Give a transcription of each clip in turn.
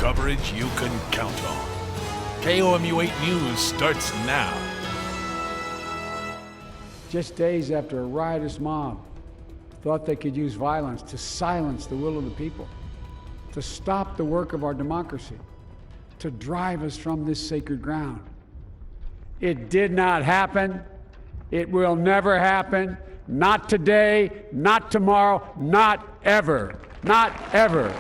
coverage you can count on. KOMU 8 News starts now. Just days after a riotous mob thought they could use violence to silence the will of the people, to stop the work of our democracy, to drive us from this sacred ground. It did not happen. It will never happen. Not today, not tomorrow, not ever. Not ever.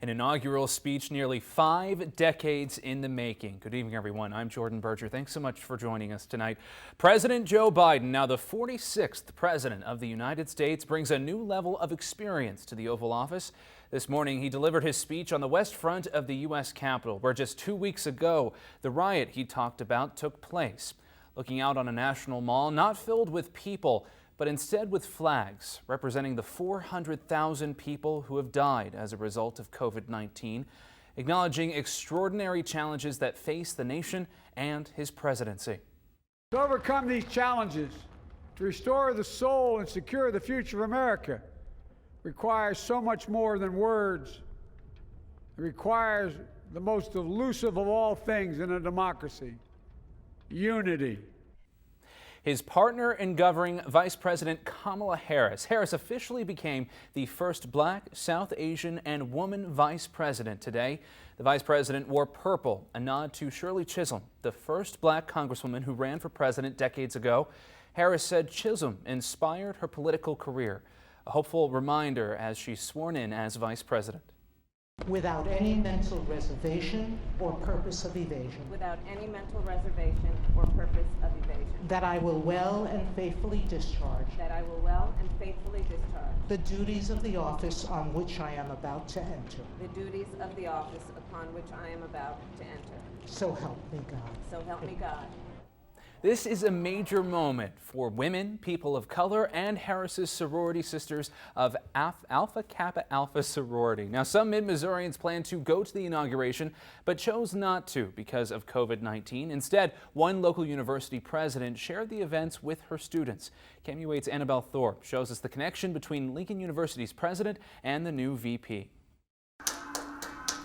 An inaugural speech nearly 5 decades in the making. Good evening, everyone. I'm Jordan Berger. Thanks so much for joining us tonight. President Joe Biden, now the 46th president of the United States, brings a new level of experience to the Oval Office. This morning, he delivered his speech on the west front of the U.S. Capitol, where just 2 weeks ago, the riot he talked about took place. Looking out on a national mall not filled with people, but instead with flags representing the 400,000 people who have died as a result of COVID-19, acknowledging extraordinary challenges that face the nation and his presidency. To overcome these challenges, to restore the soul and secure the future of America, requires so much more than words. It requires the most elusive of all things in a democracy: unity. His partner in governing, Vice President Kamala Harris. Harris officially became the first Black, South Asian, and woman vice president today. The vice president wore purple, a nod to Shirley Chisholm, the first Black congresswoman who ran for president decades ago. Harris said Chisholm inspired her political career, a hopeful reminder as she's sworn in as vice president. Without any mental reservation or purpose of evasion. Without any mental reservation or purpose of evasion. That I will well and faithfully discharge. That I will well and faithfully discharge. The duties of the office on which I am about to enter. The duties of the office upon which I am about to enter. So help me God. So help me God. This is a major moment for women, people of color, and Harris's sorority sisters of Alpha Kappa Alpha sorority. Now, some mid-Missourians plan to go to the inauguration, but chose not to because of COVID-19. Instead, one local university president shared the events with her students. KMU 8's Annabelle Thorpe shows us the connection between Lincoln University's president and the new VP.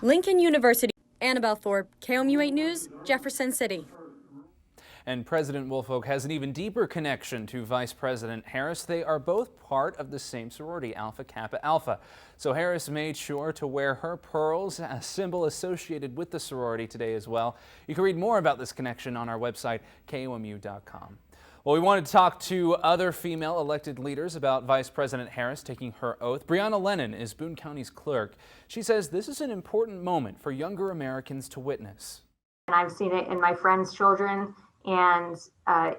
Lincoln University. Annabelle Thorpe, KMU 8 News, Jefferson City. And President Woolfolk has an even deeper connection to Vice President Harris. They are both part of the same sorority, Alpha Kappa Alpha. So Harris made sure to wear her pearls, a symbol associated with the sorority, today as well. You can read more about this connection on our website, komu.com. Well, we wanted to talk to other female elected leaders about Vice President Harris taking her oath. Brianna Lennon is Boone County's clerk. She says this is an important moment for younger Americans to witness. And I've seen it in my friends' children, and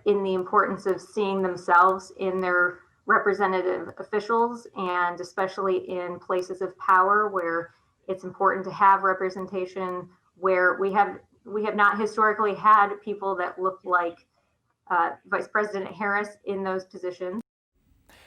in the importance of seeing themselves in their representative officials, and especially in places of power where it's important to have representation, where we have not historically had people that look like Vice President Harris in those positions.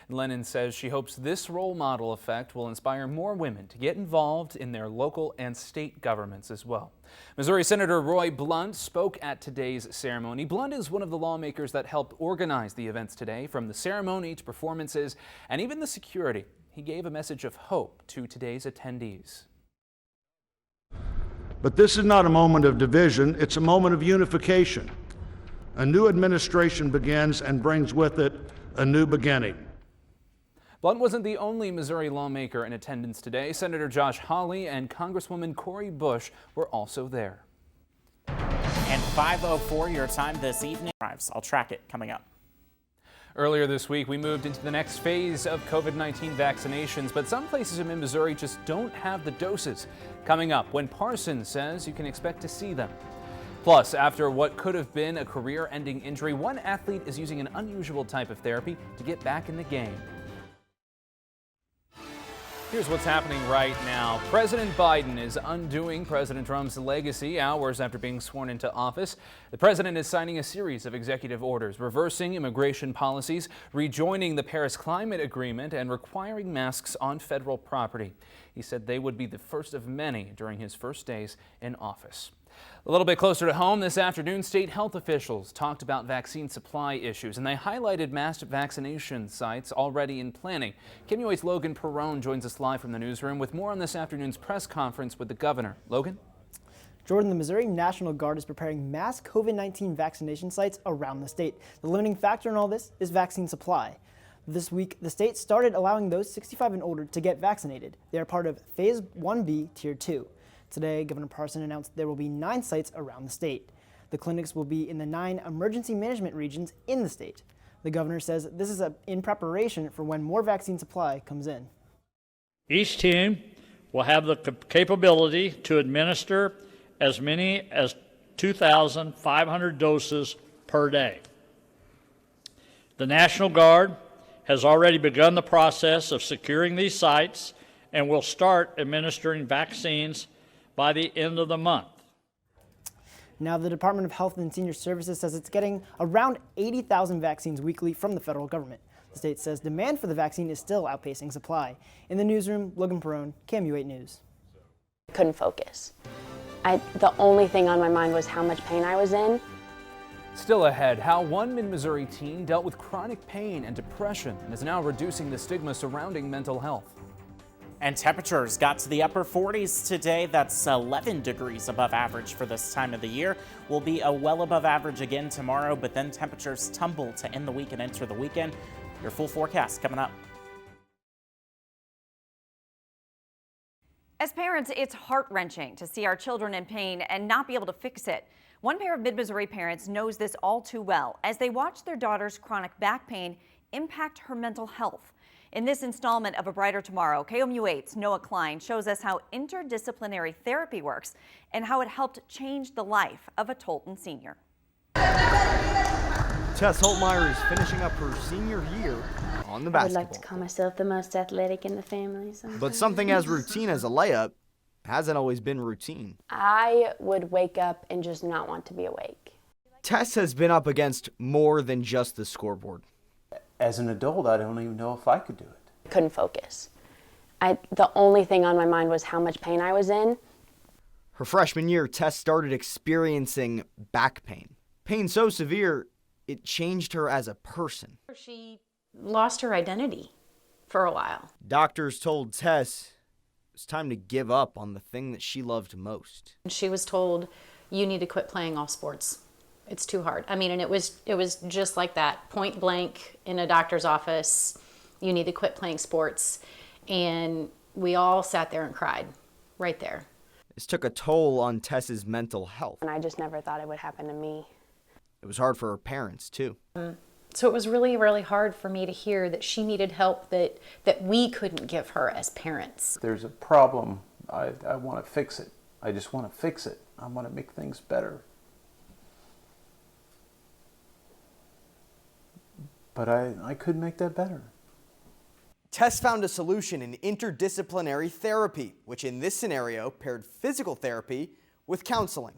Lennon says she hopes this role model effect will inspire more women to get involved in their local and state governments as well. Missouri Senator Roy Blunt spoke at today's ceremony. Blunt is one of the lawmakers that helped organize the events today, from the ceremony to performances and even the security. He gave a message of hope to today's attendees. But this is not a moment of division, it's a moment of unification. A new administration begins and brings with it a new beginning. Blunt wasn't the only Missouri lawmaker in attendance today. Senator Josh Hawley and Congresswoman Cori Bush were also there. And 5:04 your time this evening. I'll track it coming up. Earlier this week, we moved into the next phase of COVID-19 vaccinations, but some places in Missouri just don't have the doses. Coming up, when Parsons says you can expect to see them. Plus, after what could have been a career-ending injury, one athlete is using an unusual type of therapy to get back in the game. Here's what's happening right now. President Biden is undoing President Trump's legacy hours after being sworn into office. The president is signing a series of executive orders, reversing immigration policies, rejoining the Paris Climate Agreement, and requiring masks on federal property. He said they would be the first of many during his first days in office. A little bit closer to home this afternoon, state health officials talked about vaccine supply issues, and they highlighted mass vaccination sites already in planning. KMUA's Logan Perrone joins us live from the newsroom with more on this afternoon's press conference with the governor. Logan? Jordan, the Missouri National Guard is preparing mass COVID-19 vaccination sites around the state. The limiting factor in all this is vaccine supply. This week, the state started allowing those 65 and older to get vaccinated. They are part of Phase 1B, Tier 2. Today, Governor Parson announced there will be 9 sites around the state. The clinics will be in the 9 emergency management regions in the state. The governor says this is in preparation for when more vaccine supply comes in. Each team will have the capability to administer as many as 2,500 doses per day. The National Guard has already begun the process of securing these sites and will start administering vaccines by the end of the month. Now, the Department of Health and Senior Services says it's getting around 80,000 vaccines weekly from the federal government. The state says demand for the vaccine is still outpacing supply. In the newsroom, Logan Perrone, KMU8 News. Couldn't focus. The only thing on my mind was how much pain I was in. Still ahead, how one mid-Missouri teen dealt with chronic pain and depression and is now reducing the stigma surrounding mental health. And temperatures got to the upper 40s today. That's 11 degrees above average for this time of the year. We'll be well above average again tomorrow, but then temperatures tumble to end the week and enter the weekend. Your full forecast coming up. As parents, it's heart-wrenching to see our children in pain and not be able to fix it. One pair of mid-Missouri parents knows this all too well as they watch their daughter's chronic back pain impact her mental health. In this installment of A Brighter Tomorrow, KMU8's Noah Klein shows us how interdisciplinary therapy works and how it helped change the life of a Tolton senior. Tess Holtmeyer is finishing up her senior year on the basketball. I would like to call myself the most athletic in the family sometimes. But something as routine as a layup hasn't always been routine. I would wake up and just not want to be awake. Tess has been up against more than just the scoreboard. As an adult, I don't even know if I could do it. Couldn't focus. The only thing on my mind was how much pain I was in. Her freshman year, Tess started experiencing back pain. Pain so severe, it changed her as a person. She lost her identity for a while. Doctors told Tess it was time to give up on the thing that she loved most. She was told, you need to quit playing all sports. It's too hard. I mean, and it was just like that, point blank in a doctor's office. You need to quit playing sports. And we all sat there and cried right there. This took a toll on Tess's mental health. And I just never thought it would happen to me. It was hard for her parents, too. So it was really, really hard for me to hear that she needed help that we couldn't give her as parents. There's a problem. I want to fix it. I just want to fix it. I want to make things better. But I could make that better. Tess found a solution in interdisciplinary therapy, which in this scenario paired physical therapy with counseling.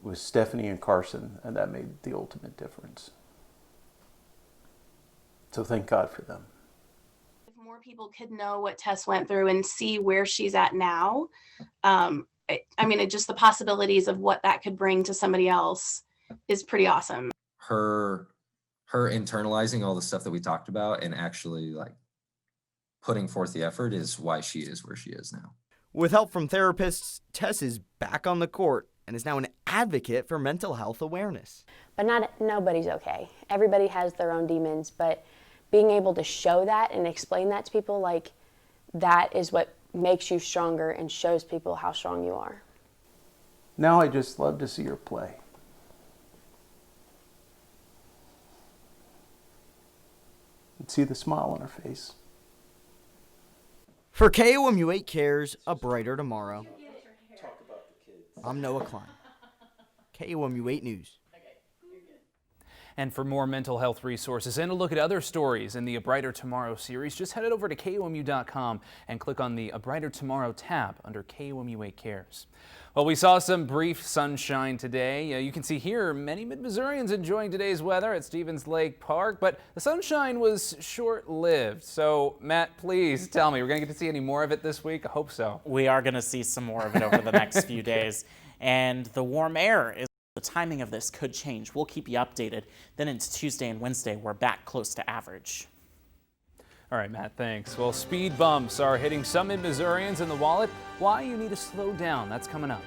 With Stephanie and Carson, and that made the ultimate difference. So thank God for them. If more people could know what Tess went through and see where she's at now, I mean, just the possibilities of what that could bring to somebody else is pretty awesome. Her internalizing all the stuff that we talked about and actually like putting forth the effort is why she is where she is now. With help from therapists, Tess is back on the court and is now an advocate for mental health awareness. But nobody's okay. Everybody has their own demons, but being able to show that and explain that to people, like, that is what makes you stronger and shows people how strong you are. Now I just love to see her play. And see the smile on her face. For KOMU8 Cares, A Brighter Tomorrow. I'm Noah Klein. KOMU8 News. And for more mental health resources and a look at other stories in the A Brighter Tomorrow series, just head over to KOMU.com and click on the A Brighter Tomorrow tab under KOMU8 Cares. Well, we saw some brief sunshine today. You can see here many Mid-Missourians enjoying today's weather at Stevens Lake Park, but the sunshine was short-lived. So, Matt, please tell me, we're going to get to see any more of it this week? I hope so. We are going to see some more of it over the next few days. And the warm air is the timing of this could change. We'll keep you updated. Then into Tuesday and Wednesday, we're back close to average. All right, Matt, thanks. Well, speed bumps are hitting some Mid-Missourians in the wallet. Why you need to slow down, that's coming up.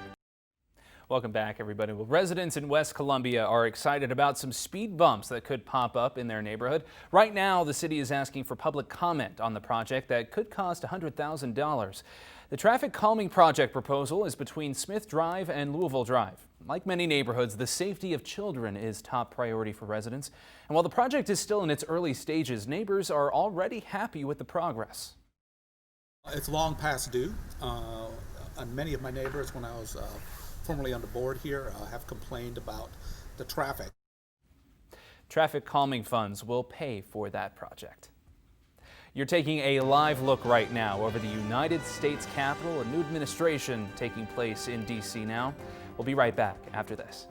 Welcome back, everybody. Well, residents in West Columbia are excited about some speed bumps that could pop up in their neighborhood. Right now, the city is asking for public comment on the project that could cost $100,000. The traffic calming project proposal is between Smith Drive and Louisville Drive. Like many neighborhoods, the safety of children is top priority for residents. And while the project is still in its early stages, neighbors are already happy with the progress. It's long past due. And many of my neighbors, when I was formerly on the board here, have complained about the traffic. Traffic calming funds will pay for that project. You're taking a live look right now over the United States Capitol, a new administration taking place in D.C. now. We'll be right back after this.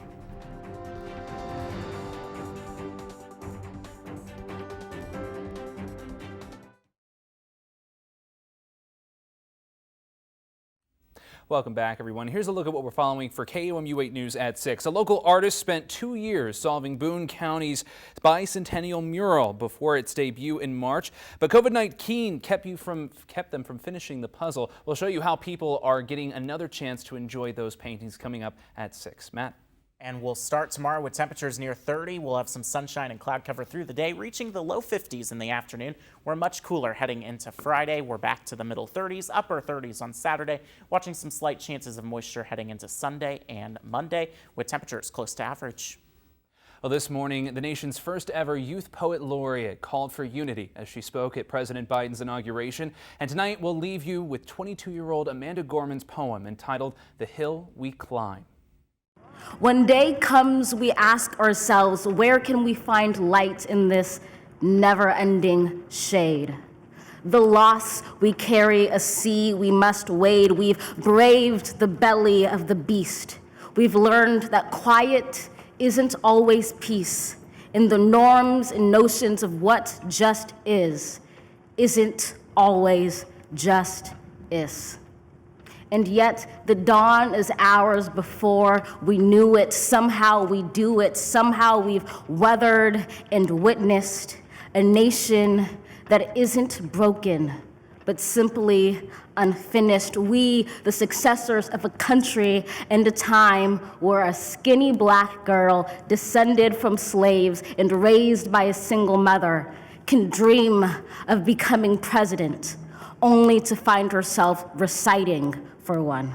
Welcome back, everyone. Here's a look at what we're following for KOMU8 News at 6. A local artist spent 2 years solving Boone County's bicentennial mural before its debut in March, but COVID-19 kept them from finishing the puzzle. We'll show you how people are getting another chance to enjoy those paintings coming up at 6. Matt? And we'll start tomorrow with temperatures near 30. We'll have some sunshine and cloud cover through the day, reaching the low 50s in the afternoon. We're much cooler heading into Friday. We're back to the middle 30s, upper 30s on Saturday, watching some slight chances of moisture heading into Sunday and Monday, with temperatures close to average. Well, this morning, the nation's first ever Youth Poet Laureate called for unity as she spoke at President Biden's inauguration. And tonight, we'll leave you with 22-year-old Amanda Gorman's poem entitled "The Hill We Climb." When day comes, we ask ourselves, where can we find light in this never-ending shade? The loss we carry, a sea we must wade. We've braved the belly of the beast. We've learned that quiet isn't always peace, and the norms and notions of what just isn't always just is. And yet the dawn is ours before we knew it. Somehow we do it. Somehow we've weathered and witnessed a nation that isn't broken, but simply unfinished. We, the successors of a country and a time where a skinny black girl descended from slaves and raised by a single mother can dream of becoming president, only to find herself reciting for one.